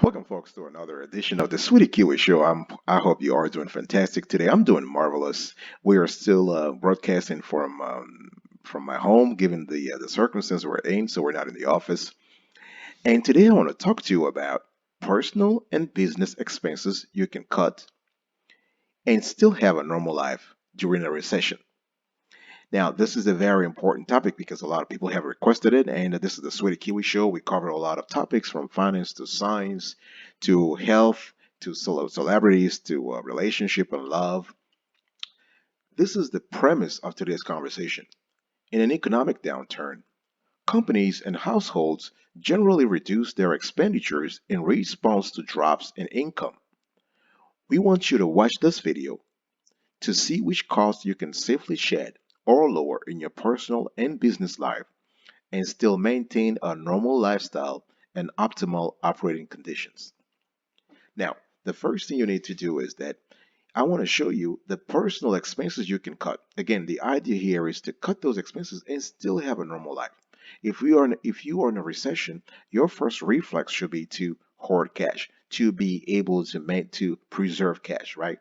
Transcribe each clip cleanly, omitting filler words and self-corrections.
Welcome, folks, to another edition of the Sweetie Kiwi Show. I hope you are doing fantastic today. I'm doing marvelous. We are still broadcasting from my home, given the circumstances we're in, so we're not in the office. And today I want to talk to you about personal and business expenses you can cut and still have a normal life during a recession. Now, this is a very important topic because a lot of people have requested it, and this is the Sweetie Kiwi Show. We cover a lot of topics from finance to science to health to celebrities to relationship and love. This is the premise of today's conversation. In an economic downturn, companies and households generally reduce their expenditures in response to drops in income. We want you to watch this video to see which costs you can safely shed or lower in your personal and business life and still maintain a normal lifestyle and optimal operating conditions. Now, the first thing you need to do is that I want to show you the personal expenses you can cut. Again, the idea here is to cut those expenses and still have a normal life. If you are in a recession, your first reflex should be to hoard cash, to be able to preserve cash, right?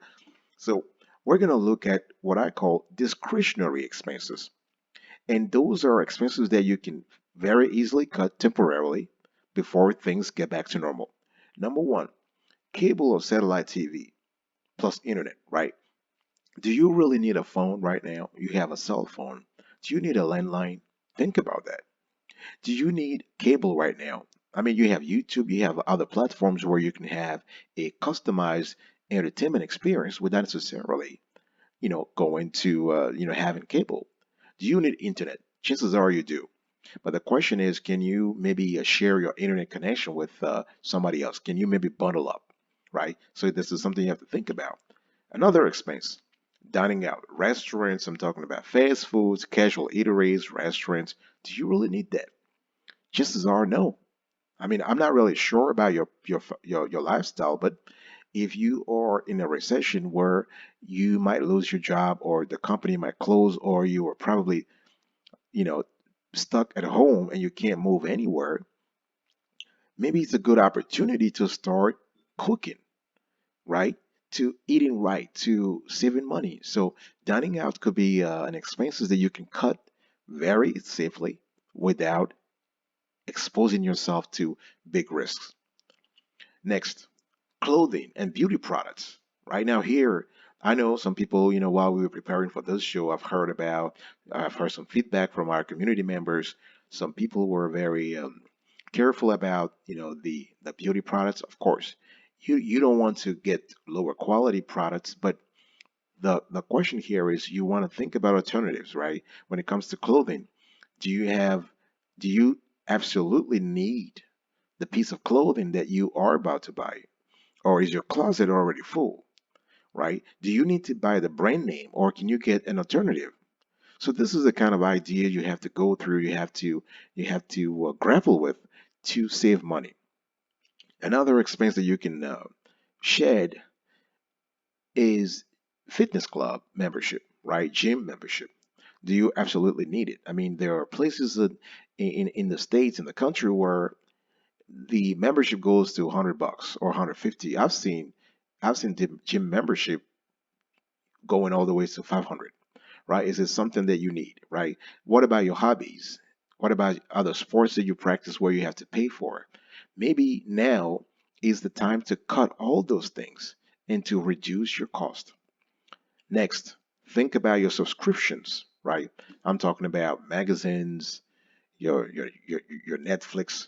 So we're going to look at what I call discretionary expenses. And those are expenses that you can very easily cut temporarily before things get back to normal. Number one, cable or satellite TV plus internet, right? Do you really need a phone right now? You have a cell phone. Do you need a landline? Think about that. Do you need cable right now? I mean, you have YouTube, you have other platforms where you can have a customized entertainment experience without necessarily, going to, having cable. Do you need internet? Chances are you do. But the question is, can you maybe share your internet connection with somebody else? Can you maybe bundle up, right? So this is something you have to think about. Another expense, dining out, restaurants. I'm talking about fast foods, casual eateries, restaurants. Do you really need that? Chances are no. I mean, I'm not really sure about your lifestyle, but if you are in a recession where you might lose your job or the company might close or you are probably you know stuck at home and you can't move anywhere, maybe it's a good opportunity to start cooking, right? To eating right, to saving money. So dining out could be an expenses that you can cut very safely without exposing yourself to big risks. Next, clothing and beauty products. Right now, here, I know some people, while we were preparing for this show, I've heard some feedback from our community members. Some people were very careful about, the beauty products. Of course, you don't want to get lower quality products, but the question here is you want to think about alternatives, right? When it comes to clothing, do you have, do you absolutely need the piece of clothing that you are about to buy? Or is your closet already full, right? Do you need to buy the brand name or can you get an alternative? So this is the kind of idea you have to go through, you have to grapple with to save money. Another expense that you can shed is fitness club membership, right? Gym membership. Do you absolutely need it? I mean, there are places in the states in the country where the membership goes to 100 bucks or 150. I've seen gym membership going all the way to 500, right? Is it something that you need, right? What about your hobbies? What about other sports that you practice where you have to pay for? Maybe now is the time to cut all those things and to reduce your cost. Next, think about your subscriptions, right? I'm talking about magazines, your Netflix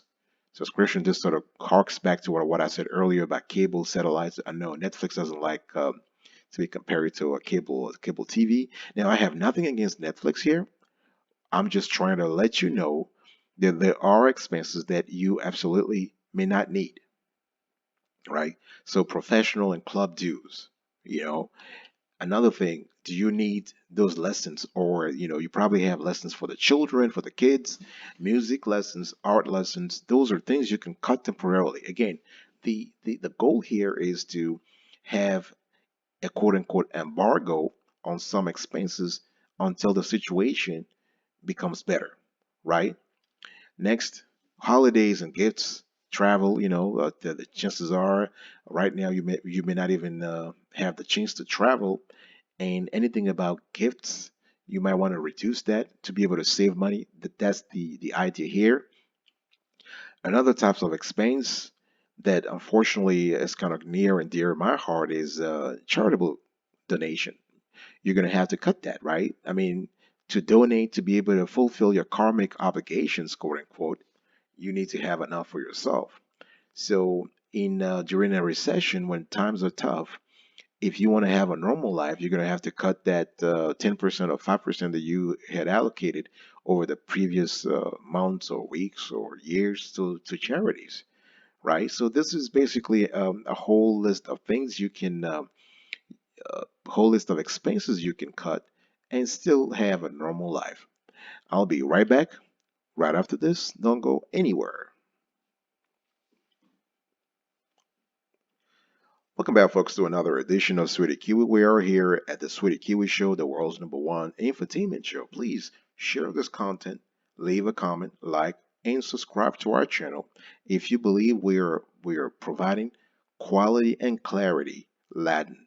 subscription. Just sort of harks back to what I said earlier about cable satellites. I know Netflix doesn't like to be compared to a cable TV. Now I have nothing against Netflix here. I'm just trying to let you know that there are expenses that you absolutely may not need, right? So professional and club dues, you know, another thing, do you need those lessons? Or, you probably have lessons for the children, for the kids, music lessons, art lessons. Those are things you can cut temporarily. Again, the goal here is to have a quote unquote embargo on some expenses until the situation becomes better, right? Next, holidays and gifts, travel, the chances are right now you may not even have the chance to travel. And anything about gifts, you might want to reduce that to be able to save money. That's the idea here. Another types of expense that unfortunately is kind of near and dear to my heart is charitable donation. You're going to have to cut that, right? I mean, to donate to be able to fulfill your karmic obligations, quote unquote, you need to have enough for yourself. So, in during a recession, when times are tough, if you want to have a normal life, you're going to have to cut that 10% or 5% that you had allocated over the previous months or weeks or years to charities, right? So this is basically a whole list of things you can, whole list of expenses you can cut and still have a normal life. I'll be right back right after this. Don't go anywhere. Welcome back, folks, to another edition of Sweetie Kiwi. We are here at the Sweetie Kiwi Show, the world's number one infotainment show. Please share this content, leave a comment, like, and subscribe to our channel if you believe we are providing quality and clarity Latin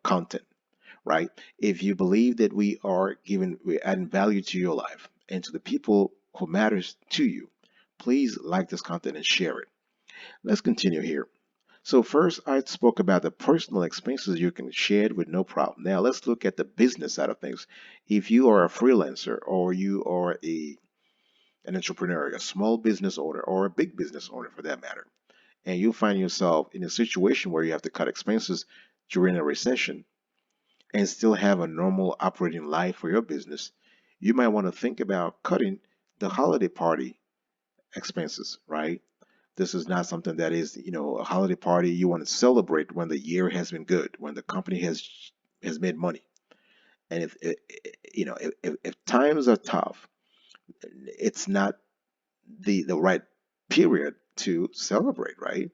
content, right? If you believe that we're adding value to your life and to the people who matters to you, please like this content and share it. Let's continue here. So first, I spoke about the personal expenses you can share with no problem. Now let's look at the business side of things. If you are a freelancer or you are an entrepreneur, a small business owner or a big business owner for that matter, and you find yourself in a situation where you have to cut expenses during a recession and still have a normal operating life for your business, you might want to think about cutting the holiday party expenses, right? This is not something that is, a holiday party you want to celebrate when the year has been good, when the company has made money. And if times are tough, it's not the right period to celebrate, right?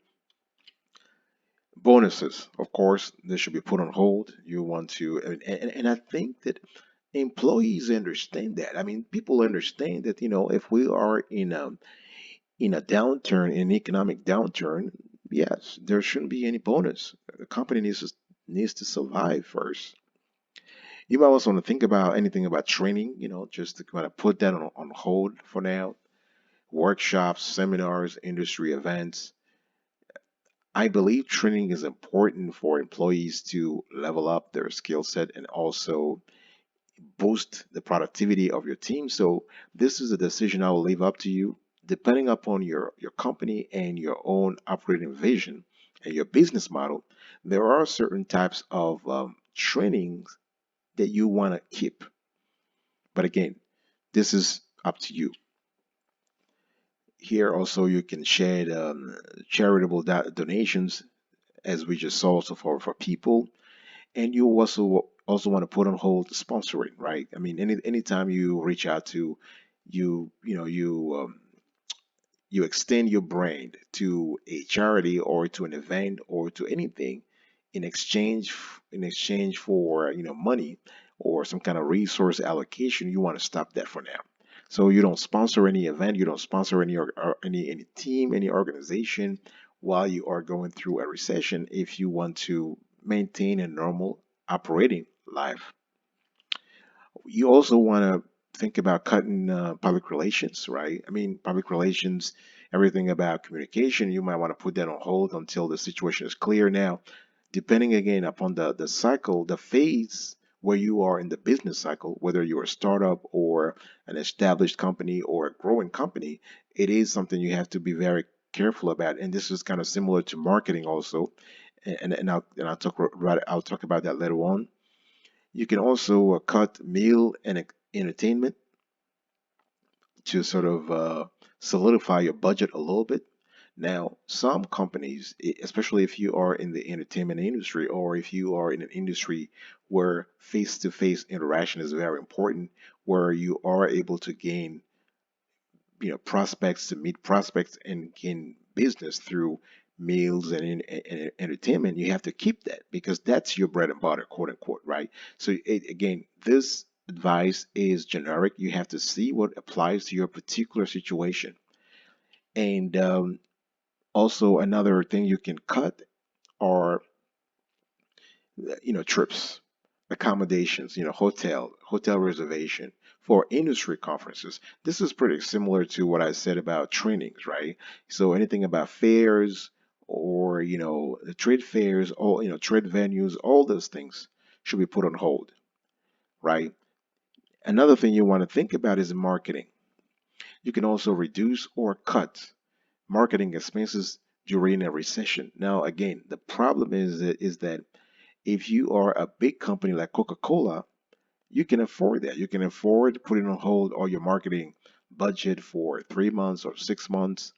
Bonuses, of course, they should be put on hold. You want to, and I think that employees understand that. I mean, people understand that, if we are in a downturn, in an economic downturn, yes, there shouldn't be any bonus. The company needs to survive first. You might also want to think about anything about training, just to kind of put that on hold for now. Workshops, seminars, industry events. I believe training is important for employees to level up their skill set and also boost the productivity of your team. So this is a decision I will leave up to you. Depending upon your company and your own operating vision and your business model, there are certain types of trainings that you want to keep. But again, this is up to you. Here also you can share charitable donations as we just saw so far for people, and you also want to put on hold sponsoring, right? I mean, anytime you reach out to you extend your brand to a charity or to an event or to anything in exchange for money or some kind of resource allocation, you want to stop that for now. So you don't sponsor any event, you don't sponsor any team, any organization while you are going through a recession if you want to maintain a normal operating life. You also want to think about cutting public relations, right? I mean, public relations, everything about communication, you might want to put that on hold until the situation is clear. Now, depending again upon the cycle, the phase where you are in the business cycle, whether you're a startup or an established company or a growing company, it is something you have to be very careful about. And this is kind of similar to marketing also. I'll talk about that later on. You can also cut meal and entertainment to sort of solidify your budget a little bit. Now, some companies, especially if you are in the entertainment industry or if you are in an industry where face-to-face interaction is very important, where you are able to gain, prospects, to meet prospects and gain business through meals and entertainment, you have to keep that because that's your bread and butter, quote unquote, right? So again, this advice is generic. You have to see what applies to your particular situation. And also another thing you can cut are trips, accommodations, hotel reservation for industry conferences. This is pretty similar to what I said about trainings, right? So anything about fairs or the trade fairs, all trade venues, all those things should be put on hold, right? Another thing you want to think about is marketing. You can also reduce or cut marketing expenses during a recession. Now, again, the problem is that if you are a big company like Coca-Cola, you can afford that. You can afford putting on hold all your marketing budget for 3 months or 6 months.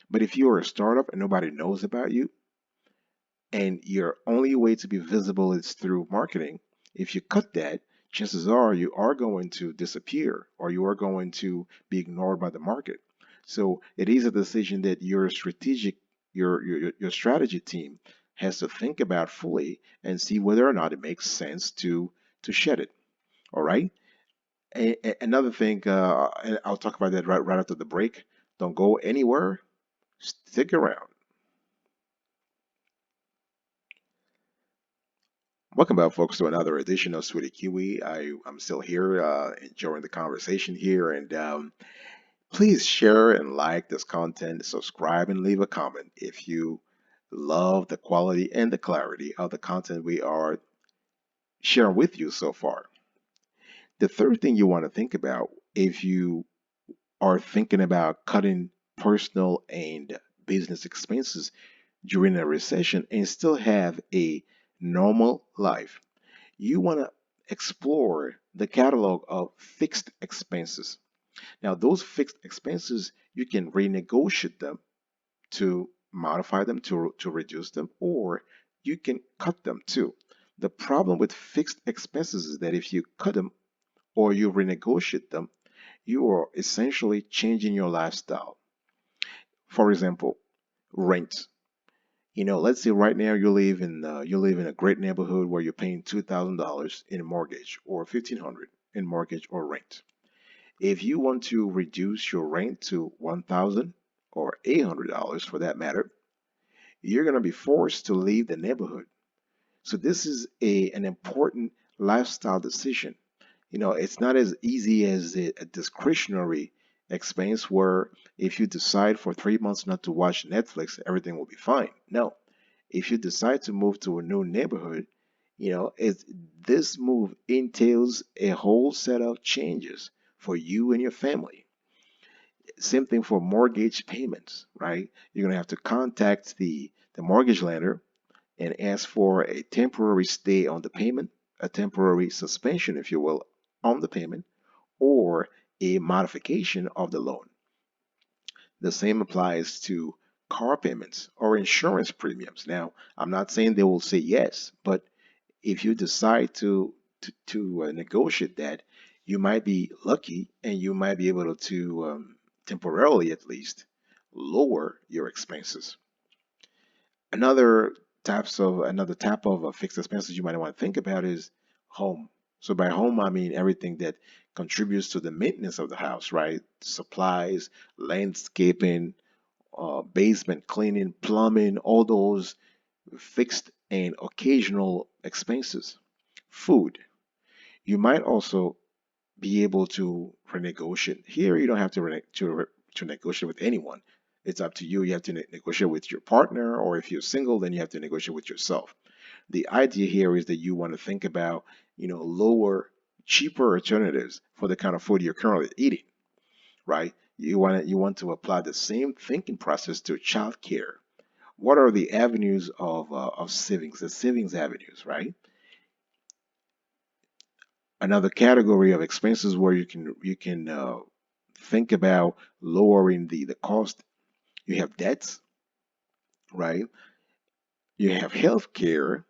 But if you are a startup and nobody knows about you, and your only way to be visible is through marketing, if you cut that, chances are you are going to disappear or you are going to be ignored by the market. So it is a decision that your strategy team has to think about fully and see whether or not it makes sense to shed it. All right. Another thing, and I'll talk about that right after the break. Don't go anywhere. Stick around. Welcome back, folks, to another edition of Sweetie Kiwi. I'm still here, enjoying the conversation here, and please share and like this content, subscribe, and leave a comment if you love the quality and the clarity of the content we are sharing with you so far. The third thing you want to think about if you are thinking about cutting personal and business expenses during a recession and still have a normal life, you want to explore the catalog of fixed expenses. Now, those fixed expenses, you can renegotiate them to modify them, to reduce them, or you can cut them too. The problem with fixed expenses is that if you cut them or you renegotiate them, you are essentially changing your lifestyle. For example, rent. Let's say right now you live in a great neighborhood where you're paying $2,000 in mortgage or 1,500 in mortgage or rent. If you want to reduce your rent to 1,000 or $800 for that matter, you're going to be forced to leave the neighborhood. So this is an important lifestyle decision. It's not as easy as a discretionary expense where if you decide for 3 months not to watch Netflix, everything will be fine. No, if you decide to move to a new neighborhood, this move entails a whole set of changes for you and your family. Same thing for mortgage payments, right? You're going to have to contact the mortgage lender and ask for a temporary stay on the payment, a temporary suspension, if you will, on the payment, or a modification of the loan. The same applies to car payments or insurance premiums. Now, I'm not saying they will say yes, but if you decide to negotiate that, you might be lucky and you might be able to temporarily at least lower your expenses. Another type of fixed expenses you might want to think about is home. So by home, I mean everything that contributes to the maintenance of the house, right? Supplies, landscaping, basement cleaning, plumbing, all those fixed and occasional expenses. Food. You might also be able to renegotiate. Here, you don't have to negotiate with anyone. It's up to you. You have to negotiate with your partner, or if you're single, then you have to negotiate with yourself. The idea here is that you want to think about, lower, cheaper alternatives for the kind of food you're currently eating, right? You want to apply the same thinking process to childcare. What are the avenues of savings? The savings avenues, right? Another category of expenses where you can think about lowering the cost. You have debts, right? You have health care,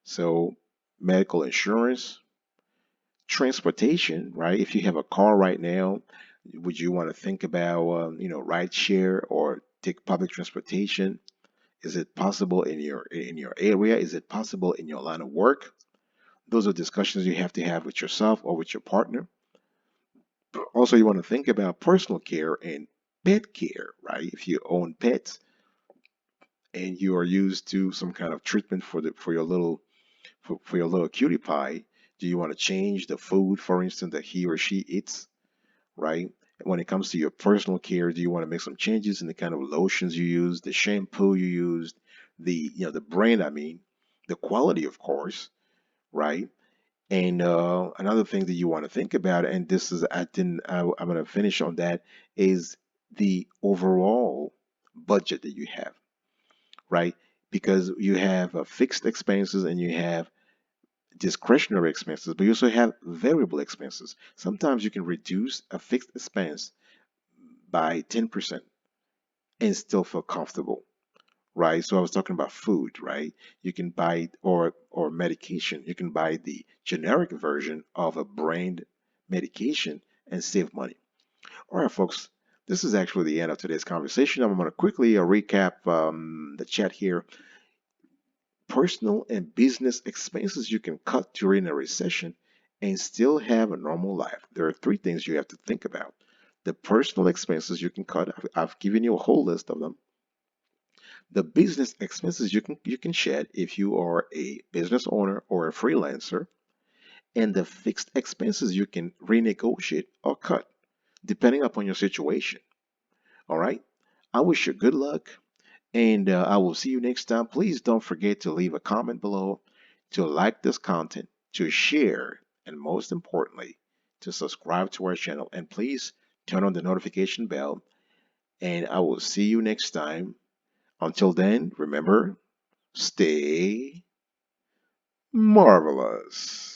so medical insurance, transportation, right? If you have a car right now, would you want to think about ride share or take public transportation? Is it possible in your area? Is it possible in your line of work? Those are discussions you have to have with yourself or with your partner. Also, you want to think about personal care and pet care, right? If you own pets and you are used to some kind of treatment for your little cutie pie, do you want to change the food, for instance, that he or she eats, right? When it comes to your personal care, do you want to make some changes in the kind of lotions you use, the shampoo you use, the brand, I mean, the quality, of course, right? And another thing that you want to think about, and this is I'm going to finish on that, is the overall budget that you have, right? Because you have fixed expenses and you have discretionary expenses, but you also have variable expenses. Sometimes you can reduce a fixed expense by 10% and still feel comfortable, right? So I was talking about food, right? You can buy or medication. You can buy the generic version of a brand medication and save money. All right, folks. This is actually the end of today's conversation. I'm going to quickly recap the chat here. Personal and business expenses you can cut during a recession and still have a normal life. There are three things you have to think about. The personal expenses you can cut, I've given you a whole list of them. The business expenses you can shed if you are a business owner or a freelancer, and the fixed expenses you can renegotiate or cut depending upon your situation. All right. I wish you good luck. And I will see you next time. Please don't forget to leave a comment below, to like this content, to share, and most importantly, to subscribe to our channel. And please turn on the notification bell. And I will see you next time. Until then, remember, stay marvelous.